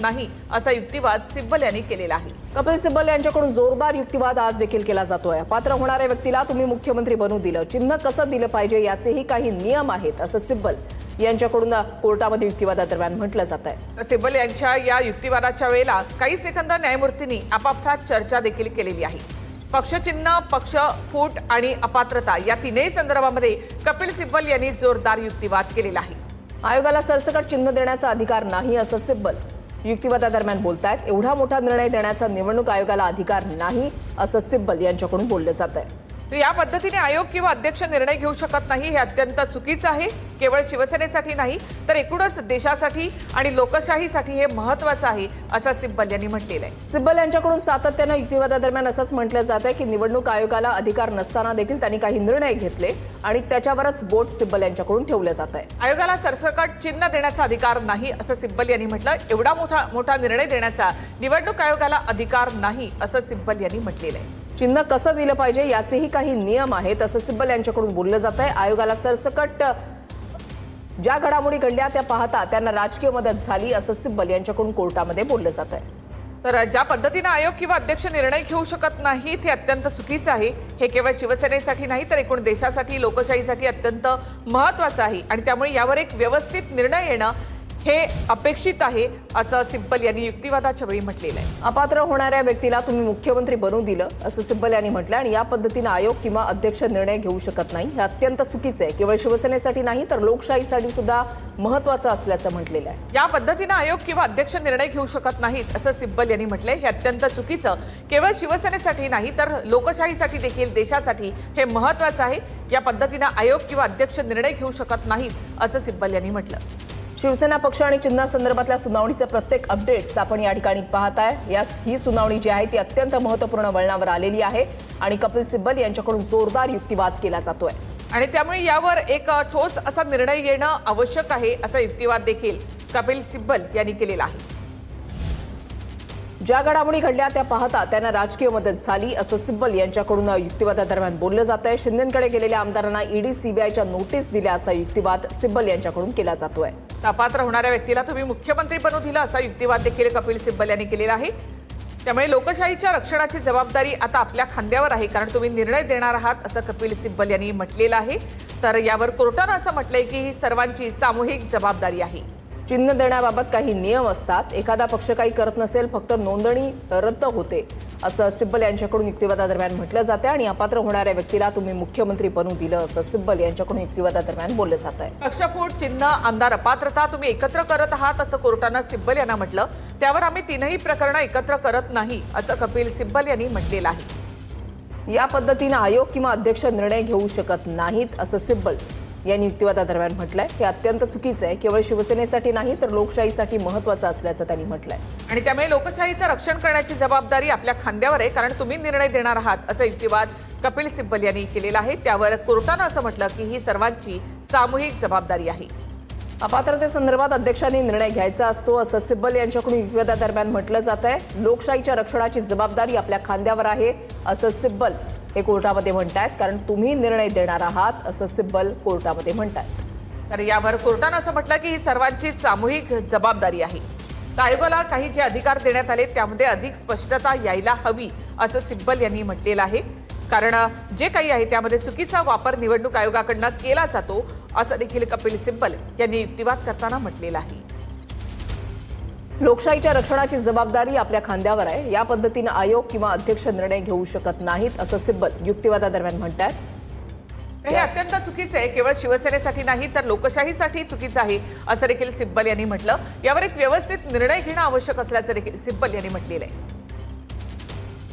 नाही असा युक्तिवाद सिब्बल यांनी केलेला आहे। कपिल सिब्बल यांच्याकडून जोरदार युक्तिवाद आज देखील केला जातोय। पात्र होणाऱ्या व्यक्तीला तुम्ही मुख्यमंत्री बनवू दिलं, चिन्ह कसं दिलं पाहिजे याचेही काही नियम आहेत असं सिब्बल यांच्याकडून कोर्टामध्ये युक्तिवादादरम्यान म्हटलं जात आहे। सिब्बल यांच्या या युक्तिवादाच्या वेळेला काही सेकंद न्यायमूर्तींनी आपापसात चर्चा देखील केलेली आहे। पक्षचिन्ह, पक्ष फूट आणि अपात्रता या तीनही संदर्भामध्ये कपिल सिब्बल यांनी जोरदार युक्तिवाद केलेला आहे। आयोगाला सरसकट चिन्ह देण्याचा अधिकार नाही असं सिब्बल युक्तिवादादरम्यान बोलतायत। एवढा मोठा निर्णय देण्याचा निवडणूक आयोगाला अधिकार नाही असं सिब्बल यांच्याकडून बोललं जात आहे। या पद्धतीने आयोग किंवा अध्यक्ष निर्णय घेऊ शकत नाही हे अत्यंत चुकीचं आहे। केवळ शिवसेनेसाठी नाही तर एकूणच देशासाठी आणि लोकशाहीसाठी हे महत्त्वाचं आहे असं सिब्बल यांनी म्हटलेलं आहे। सिब्बल यांच्याकडून सातत्यानं युक्तिवादादरम्यान असंच म्हटलं जात आहे की निवडणूक आयोगाला अधिकार नसताना देखील त्यांनी काही निर्णय घेतले आणि त्याच्यावरच बोट सिब्बल यांच्याकडून ठेवलं जात आहे। आयोगाला सरसकट चिन्ह देण्याचा अधिकार नाही असं सिब्बल यांनी म्हटलं। एवढा मोठा निर्णय देण्याचा निवडणूक आयोगाला अधिकार नाही असं सिब्बल यांनी म्हटलेलं आहे। चिन्ह कसं दिलं पाहिजे याचेही काही नियम आहेत असं सिब्बल यांच्याकडून बोललं जात आहे। आयोगाला सरसकट ज्या घडामोडी घडल्या त्या पाहता त्यांना राजकीय मदत झाली असं सिब्बल यांच्याकडून कोर्टामध्ये बोललं जात आहे। तर ज्या पद्धतीने आयोग किंवा अध्यक्ष निर्णय घेऊ शकत नाहीत हे अत्यंत चुकीचं आहे। हे केवळ शिवसेनेसाठी नाही तर एकूण देशासाठी, लोकशाहीसाठी अत्यंत महत्त्वाचं आहे आणि त्यामुळे यावर एक व्यवस्थित निर्णय येणं हे अपेक्षित आहे असं सिब्बल यांनी युक्तिवादाच्या वेळी म्हटलेलं आहे। अपात्र होणाऱ्या व्यक्तीला तुम्ही मुख्यमंत्री बनवू दिलं असं सिब्बल यांनी म्हटलं आणि या पद्धतीने आयोग किंवा अध्यक्ष निर्णय घेऊ शकत नाही हे अत्यंत चुकीचं आहे। केवळ शिवसेनेसाठी नाही तर लोकशाहीसाठी सुद्धा महत्त्वाचं असल्याचं म्हटलेलं आहे। या पद्धतीने आयोग किंवा अध्यक्ष निर्णय घेऊ शकत नाहीत असं सिब्बल यांनी म्हटलंय। हे अत्यंत चुकीचं केवळ शिवसेनेसाठी नाही तर लोकशाहीसाठी देखील देशासाठी हे महत्त्वाचं आहे। या पद्धतीने आयोग किंवा अध्यक्ष निर्णय घेऊ शकत नाहीत असं सिब्बल यांनी म्हटलं। शिवसेना पक्ष आणि चिन्हासंदर्भातल्या सुनावणीचे प्रत्येक अपडेट्स आपण या ठिकाणी पाहताय। ही सुनावणी जी आहे ती अत्यंत महत्त्वपूर्ण वळणावर आलेली आहे आणि कपिल सिब्बल यांच्याकडून जोरदार युक्तिवाद केला जातोय आणि त्यामुळे यावर एक ठोस असा निर्णय येणं आवश्यक आहे असा युक्तिवाद देखील कपिल सिब्बल यांनी केलेला आहे। ज्या घडामोडी घडल्या त्या पाहता त्यांना राजकीय मदत झाली असं सिब्बल यांच्याकडून युक्तिवादादरम्यान बोललं जात आहे। शिंदेंकडे गेलेल्या आमदारांना ईडी सीबीआयच्या नोटीस दिल्या असा युक्तिवाद सिब्बल यांच्याकडून केला जातोय। अपात्र होणाऱ्या व्यक्तीला तुम्ही मुख्यमंत्री बनवू दिलं असा युक्तिवाद देखील कपिल सिब्बल यांनी केलेला आहे। त्यामुळे लोकशाहीच्या रक्षणाची जबाबदारी आता आपल्या खांद्यावर आहे कारण तुम्ही निर्णय देणार आहात असं कपिल सिब्बल यांनी म्हटलेलं आहे। तर यावर कोर्टानं असं म्हटलंय की ही सर्वांची सामूहिक जबाबदारी आहे। चिन्ह देण्याबाबत काही नियम असतात। एखादा पक्ष काही करत नसेल, फक्त नोंदणी रद्द होते असं सिब्बल यांच्याकडून युक्तिवादादरम्यान म्हटलं जाते आणि अपात्र होणाऱ्या व्यक्तीला तुम्ही मुख्यमंत्री बनवू दिलं असं सिब्बल यांच्याकडून युक्तिवादादरम्यान बोललं जात आहे। पक्षफूट, चिन्ह, आमदार अपात्रता तुम्ही एकत्र करत आहात असं कोर्टानं सिब्बल यांना म्हटलं। त्यावर आम्ही तीनही प्रकरणं एकत्र करत नाही असं कपिल सिब्बल यांनी म्हटलेलं आहे। या पद्धतीने आयोग किंवा अध्यक्ष निर्णय घेऊ शकत नाहीत असं सिब्बल यांनी युक्तिवादादरम्यान म्हटलंय। हे अत्यंत चुकीचं आहे। केवळ शिवसेनेसाठी नाही तर लोकशाहीसाठी महत्त्वाचं असल्याचं त्यांनी म्हटलंय आणि त्यामुळे लोकशाहीचं रक्षण करण्याची जबाबदारी आपल्या खांद्यावर आहे कारण तुम्ही निर्णय देणार आहात असं युक्तिवाद कपिल सिब्बल यांनी केलेला आहे। त्यावर कोर्टानं असं म्हटलं की ही सर्वांची सामूहिक जबाबदारी आहे। अपात्रतेसंदर्भात अध्यक्षांनी निर्णय घ्यायचा असतो असं सिब्बल यांच्याकडून युक्तिवादादरम्यान म्हटलं जात आहे। लोकशाहीच्या रक्षणाची जबाबदारी आपल्या खांद्यावर आहे असं सिब्बल हे कोर्टामध्ये म्हणतायत कारण तुम्ही निर्णय देणार आहात असं सिब्बल कोर्टामध्ये म्हणतायत। तर यावर कोर्टानं असं म्हटलं की ही सर्वांची सामूहिक जबाबदारी आहे। तर आयोगाला काही जे अधिकार देण्यात आले त्यामध्ये अधिक स्पष्टता यायला हवी असं सिब्बल यांनी म्हटलेलं आहे कारण जे काही आहे त्यामध्ये चुकीचा वापर निवडणूक आयोगाकडनं केला जातो असं देखील कपिल सिब्बल यांनी युक्तिवाद करताना म्हटलेलं आहे। लोकशाहीच्या रक्षणाची जबाबदारी आपल्या खांद्यावर आहे। या पद्धतीने आयोग किंवा अध्यक्ष निर्णय घेऊ शकत नाहीत असं सिब्बल युक्तिवादादरम्यान म्हणतात। हे अत्यंत चुकीचं आहे। केवळ शिवसेनेसाठी नाही तर लोकशाहीसाठी चुकीचं आहे असं देखील सिब्बल यांनी म्हटलं। यावर एक व्यवस्थित निर्णय घेणं आवश्यक असल्याचं देखील सिब्बल यांनी म्हटलेलं आहे।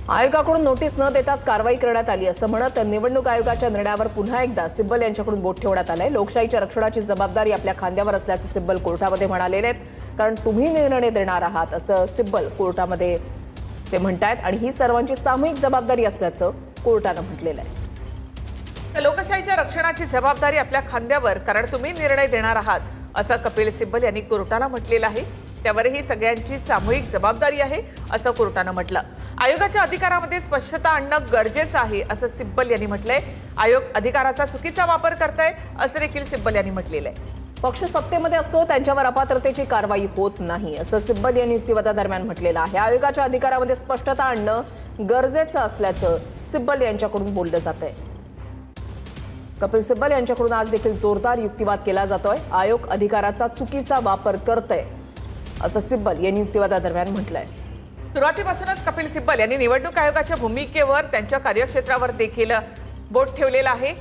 आयोगाकडून नोटीस न देताच कारवाई करण्यात आली असं म्हणत निवडणूक आयोगाच्या निर्णयावर पुन्हा एकदा सिब्बल यांच्याकडून बोट ठेवण्यात आलंय। लोकशाहीच्या रक्षणाची जबाबदारी आपल्या खांद्यावर असल्याचं सिब्बल कोर्टामध्ये म्हणालेले आहेत कारण तुम्ही निर्णय देणार आहात असं सिब्बल कोर्टामध्ये ते म्हणतायत आणि ही सर्वांची सामूहिक जबाबदारी असल्याचं कोर्टानं म्हटलेलं आहे। लोकशाहीच्या रक्षणाची जबाबदारी आपल्या खांद्यावर कारण तुम्ही निर्णय देणार आहात असं कपिल सिब्बल यांनी कोर्टाला म्हटलेलं आहे। त्यावरही सगळ्यांची सामूहिक जबाबदारी आहे असं कोर्टानं म्हटलं। आयोगाच्या अधिकारामध्ये स्पष्टता आणणं गरजेचं आहे असं सिब्बल यांनी म्हटलंय। आयोग अधिकाराचा चुकीचा वापर करताय असं देखील सिब्बल यांनी म्हटलेलं आहे। पक्ष सत्तेमध्ये असतो त्यांच्यावर अपात्रतेची कारवाई होत नाही असं सिब्बल यांनी युक्तिवादादरम्यान म्हटलेलं आहे. आयोगाच्या अधिकारामध्ये स्पष्टता आणणं गरजेचं असल्याचं सिब्बल यांच्याकडून बोललं जात आहे. कपिल सिब्बल यांच्याकडून आज देखील जोरदार युक्तिवाद केला जातोय. आयोग अधिकाराचा चुकीचा वापर करतोय असं सिब्बल यांनी युक्तिवादादरम्यान म्हटलंय. सुरुवातीपासूनच कपिल सिब्बल यांनी निवडणूक आयोगाच्या भूमिकेवर त्यांच्या कार्यक्षेत्रावर देखील बोट ठेवलेलं आहे.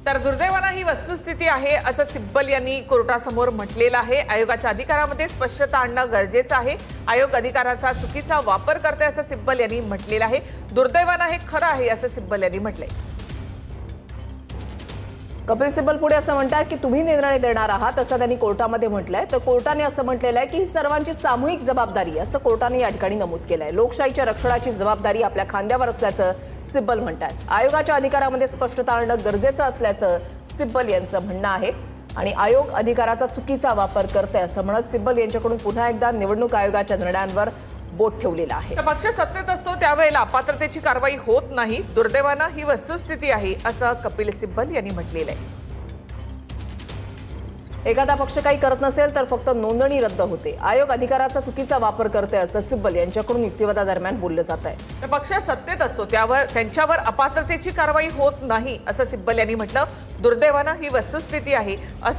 तर दुर्दैवानं ही वस्तुस्थिती आहे असं सिब्बल यांनी कोर्टासमोर म्हटलेलं आहे. आयोगाच्या अधिकारामध्ये स्पष्टता आणणं गरजेचं आहे. आयोग अधिकाराचा चुकीचा वापर करते असं सिब्बल यांनी म्हटलेलं आहे. दुर्दैवानं हे खरं आहे असं सिब्बल यांनी म्हटलंय. कपिल सिब्बल पुढे असं म्हणतात की तुम्ही निर्णय देणार आहात असं त्यांनी कोर्टामध्ये म्हटलंय. तर कोर्टाने असं म्हटलेलं आहे की ही सर्वांची सामूहिक जबाबदारी असं कोर्टाने या ठिकाणी नमूद केलंय. लोकशाहीच्या रक्षणाची जबाबदारी आपल्या खांद्यावर असल्याचं सिब्बल म्हणतात. आयोगाच्या अधिकारामध्ये स्पष्टता आणणं गरजेचं असल्याचं सिब्बल यांचं म्हणणं आहे. आणि आयोग अधिकाराचा चुकीचा वापर करतोय असं म्हणत सिब्बल यांच्याकडून पुन्हा एकदा निवडणूक आयोगाच्या निर्णयांवर बोट ठेवलेला आहे. पक्ष सत्तेत असतो त्यावेळेला अपात्रतेची कारवाई होत नाही. दुर्दैवानं ही वस्तुस्थिती आहे असं कपिल सिब्बल यांनी म्हटलेलं आहे. एखादा पक्ष काही करत नसेल तर फक्त नोंदणी रद्द होते. आयोग अधिकाराचा चुकीचा वापर करतोय असं सिब्बल यांच्याकडून युक्तिवादादरम्यान बोललं जात आहे. पक्ष सत्तेत असतो त्यांच्यावर अपात्रतेची कारवाई होत नाही असं सिब्बल यांनी म्हटलं. दुर्दैवानं ही वस्तुस्थिती आहे असं